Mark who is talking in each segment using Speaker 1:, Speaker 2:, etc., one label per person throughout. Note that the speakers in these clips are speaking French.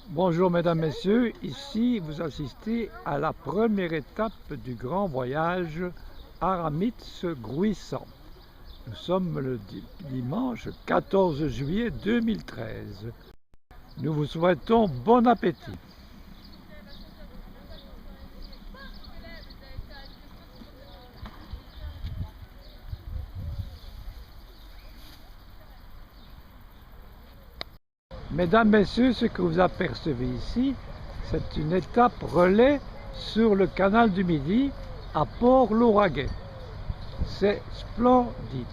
Speaker 1: Bonjour mesdames, messieurs, ici vous assistez à la première étape du grand voyage Aramitz-Gruissan. Nous sommes le dimanche 14 juillet 2013. Nous vous souhaitons bon appétit. Mesdames, Messieurs, ce que vous apercevez ici, c'est une étape relais sur le canal du Midi à Port-Lauragais. C'est splendide.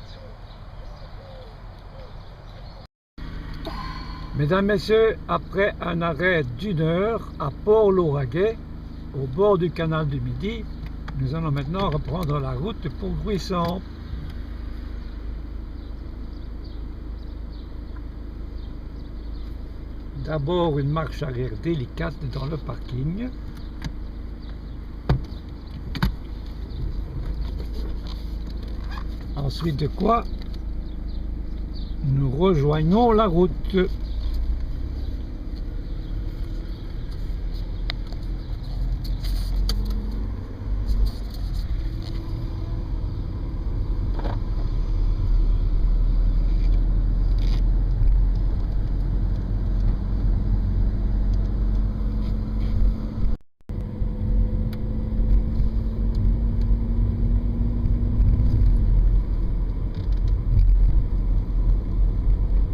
Speaker 1: Mesdames, Messieurs, après un arrêt d'1 heure à Port-Lauragais, au bord du canal du Midi, nous allons maintenant reprendre la route pour Gruissan. D'abord une marche arrière délicate dans le parking. Ensuite de quoi nous rejoignons la route.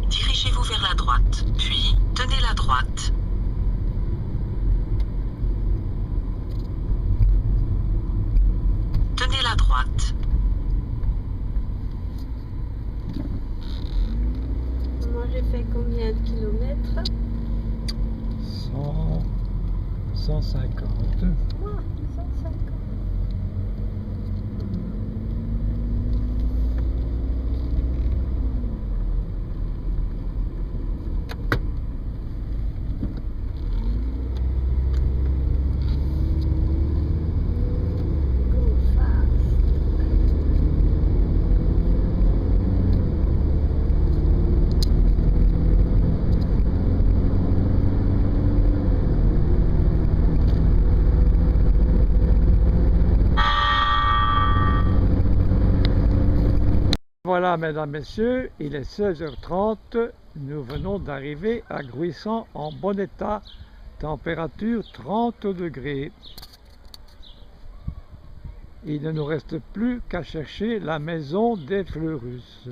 Speaker 2: Dirigez-vous vers la droite, puis tenez la droite. Tenez la droite.
Speaker 3: Moi j'ai fait combien de kilomètres?
Speaker 1: 150.
Speaker 3: Moi, 150.
Speaker 1: Voilà, mesdames, messieurs, il est 16h30. Nous venons d'arriver à Gruissan en bon état. Température 30 degrés. Il ne nous reste plus qu'à chercher la maison des Fleurus.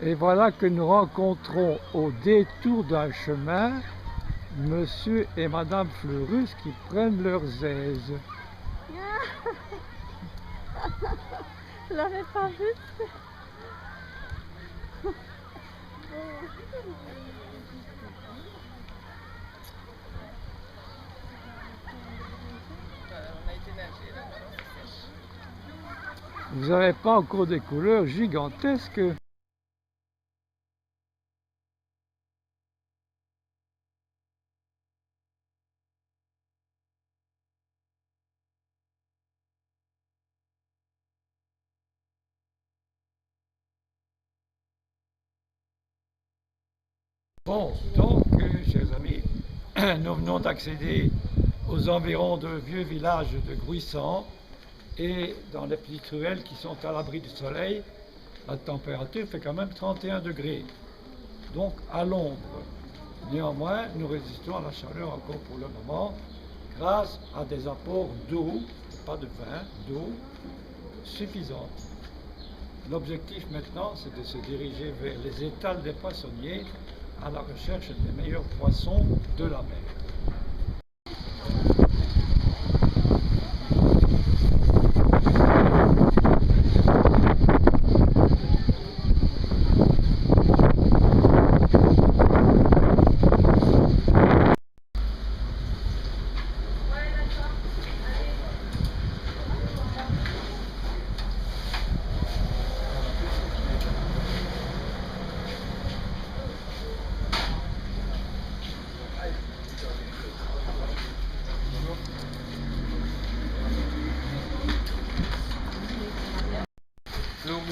Speaker 1: Et voilà que nous rencontrons au détour d'un chemin Monsieur et Madame Fleurus qui prennent leurs aises.
Speaker 3: Je l'avais pas vu.
Speaker 1: Vous n'avez pas encore des couleurs gigantesques. Bon, donc, chers amis, nous venons d'accéder aux environs de vieux village de Gruissan et dans les petites ruelles qui sont à l'abri du soleil, la température fait quand même 31 degrés, donc à l'ombre. Néanmoins, nous résistons à la chaleur encore pour le moment grâce à des apports d'eau, pas de vin, d'eau suffisante. L'objectif maintenant, c'est de se diriger vers les étals des poissonniers à la recherche des meilleurs poissons de la mer.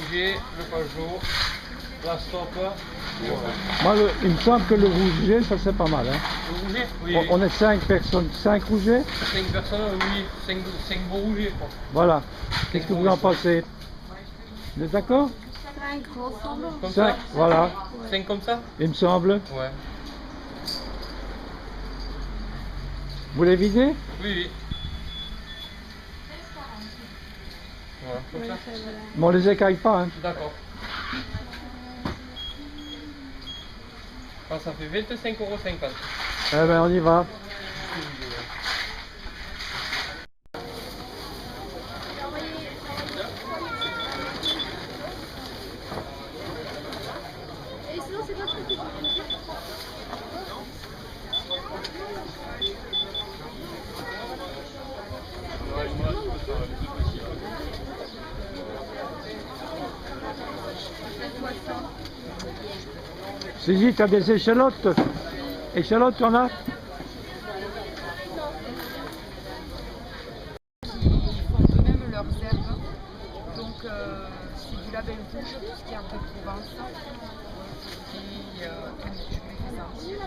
Speaker 4: rouget, le Pajot, la stop. Voilà.
Speaker 1: Moi, il me semble que le rouget, ça c'est pas mal. Hein.
Speaker 4: Le rouget? Oui.
Speaker 1: On est 5 personnes, 5 rougets?
Speaker 4: 5 personnes, oui. 5 beaux rougets, quoi.
Speaker 1: Voilà. Qu'est-ce que vous en pensez? Vous êtes d'accord?
Speaker 3: 5 ensemble.
Speaker 4: Comme
Speaker 1: 5,
Speaker 4: ça?
Speaker 1: voilà.
Speaker 4: 5 comme ça?
Speaker 1: Il me semble.
Speaker 4: Ouais.
Speaker 1: Vous les videz?
Speaker 4: Oui, oui. Voilà, comme
Speaker 3: Ouais,
Speaker 4: ça.
Speaker 3: ça va.
Speaker 1: Mais on les écaille pas. Hein.
Speaker 4: D'accord. Ah, ça fait 25,50 €.
Speaker 1: Eh ben, on y va.
Speaker 3: Et sinon, c'est votre truc.
Speaker 1: Suzy, tu as des échalotes? Échalotes, tu en as?
Speaker 5: Ils font eux-mêmes leurs herbes. Donc c'est du label rouge, tout ce qui est un peu Provence. Et je les fais sentir.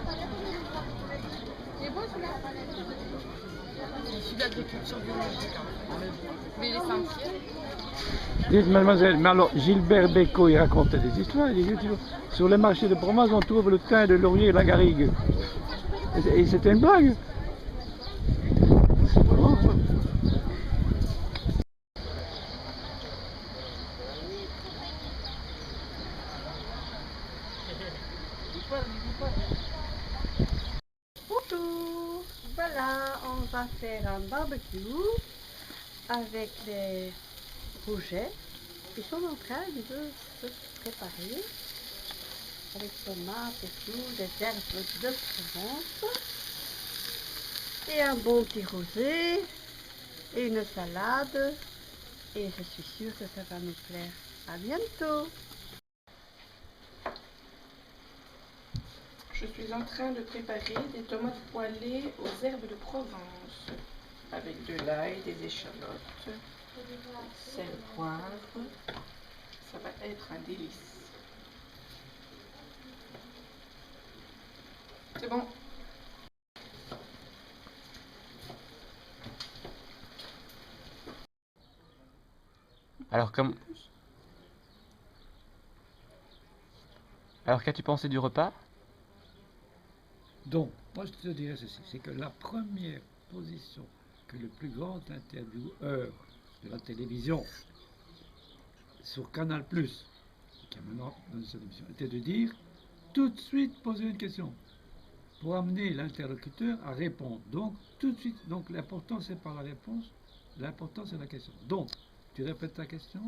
Speaker 5: C'est issu d'agriculture biologique en fait. Vous voulez les sentir?
Speaker 1: Dites, mademoiselle, mais alors Gilbert Bécaud, il racontait des histoires. Il disait, sur les marchés de Provence, on trouve le thym, le laurier et la garrigue. Et c'était une blague.
Speaker 3: Bonjour. Voilà, on va faire un barbecue avec les rougets. Ils sont en train de se préparer avec tomates et tout, des herbes de Provence et un bon petit rosé et une salade. Et je suis sûre que ça va nous plaire. À bientôt.
Speaker 6: Je suis en train de préparer des tomates poêlées aux herbes de Provence avec de l'ail, des échalotes, sel, poivre. Ça va être un délice. C'est bon.
Speaker 7: Alors qu'as-tu pensé du repas?
Speaker 1: Donc, moi je te dirais ceci, c'est que la première position que le plus grand intervieweur de la télévision sur Canal+, qui a maintenant donné cette émission, était de dire tout de suite poser une question pour amener l'interlocuteur à répondre. Donc, tout de suite, donc l'important c'est pas la réponse, l'important c'est la question. Donc, tu répètes ta question?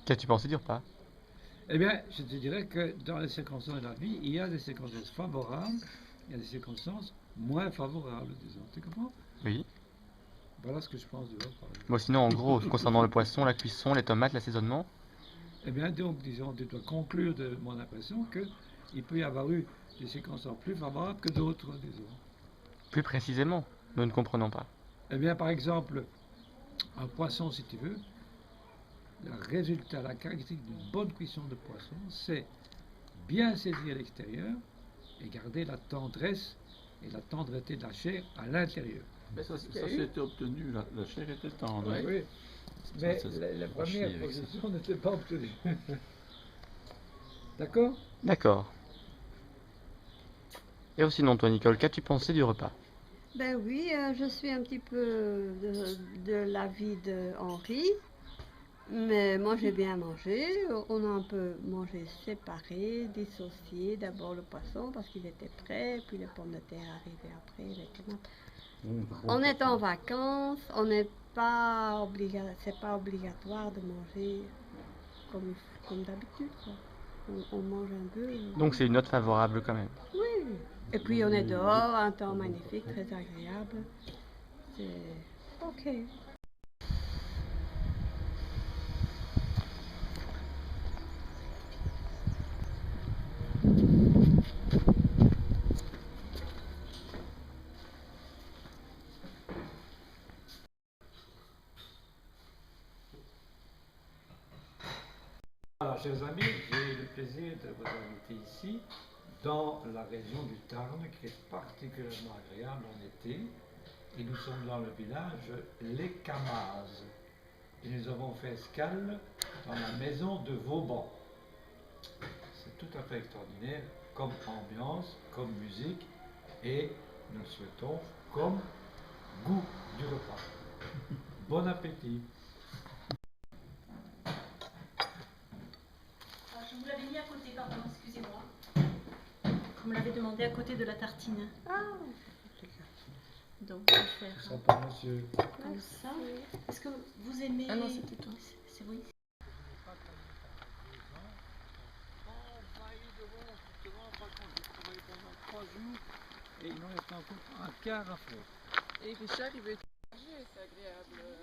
Speaker 7: Qu'as-tu pensé du repas?
Speaker 1: Eh bien, je te dirais que dans les circonstances de la vie, il y a des circonstances favorables, il y a des circonstances moins favorables, disons. Tu comprends?
Speaker 7: Oui.
Speaker 1: Voilà ce que je pense du repas.
Speaker 7: Bon, sinon, en gros, concernant le poisson, la cuisson, les tomates, l'assaisonnement.
Speaker 1: Eh bien, donc, disons, tu dois conclure de mon impression qu'il peut y avoir eu des circonstances plus favorables que d'autres, disons.
Speaker 7: Plus précisément, nous ne comprenons pas.
Speaker 1: Eh bien, par exemple, un poisson, si tu veux, le résultat, la caractéristique d'une bonne cuisson de poisson, c'est bien saisir l'extérieur et garder la tendresse et la tendreté de la chair à l'intérieur.
Speaker 8: Mais ça c'était obtenu, la chair était tendre.
Speaker 1: Oui, oui. Mais
Speaker 8: Ça,
Speaker 1: la
Speaker 8: faut pas chier
Speaker 1: première
Speaker 8: avec ça.
Speaker 1: position n'était pas obtenue. D'accord?
Speaker 7: D'accord. Et sinon, toi, Nicole, qu'as-tu pensé du repas?
Speaker 3: Ben oui, je suis un petit peu de l'avis d'Henri, mais moi j'ai bien mangé. On a un peu mangé séparé, dissocié. D'abord le poisson parce qu'il était prêt, puis les pommes de terre arrivaient après, les tomates. On est en vacances, on n'est pas c'est pas obligatoire de manger comme d'habitude, quoi. On mange un peu.
Speaker 7: Donc c'est une note favorable quand même.
Speaker 3: Oui. Et puis on est dehors, un temps magnifique, très agréable. C'est ok.
Speaker 1: Voilà, chers amis, j'ai le plaisir de vous inviter ici, dans la région du Tarn, qui est particulièrement agréable en été. Et nous sommes dans le village Les Camazes. Et nous avons fait escale dans la maison de Vauban. C'est tout à fait extraordinaire comme ambiance, comme musique, et nous le souhaitons comme goût du repas. Bon appétit!
Speaker 9: Je vous l'avais mis à côté, pardon, excusez-moi. Vous me l'avez demandé à côté de la tartine.
Speaker 3: Ah,
Speaker 9: Donc, on va faire
Speaker 1: Ce sera pour monsieur.
Speaker 9: comme ça. Est-ce que vous aimez...
Speaker 5: Ah non, c'était toi.
Speaker 9: C'est oui.
Speaker 8: Et il en reste encore un quart à faire.
Speaker 5: Et Richard, il veut être c'est agréable.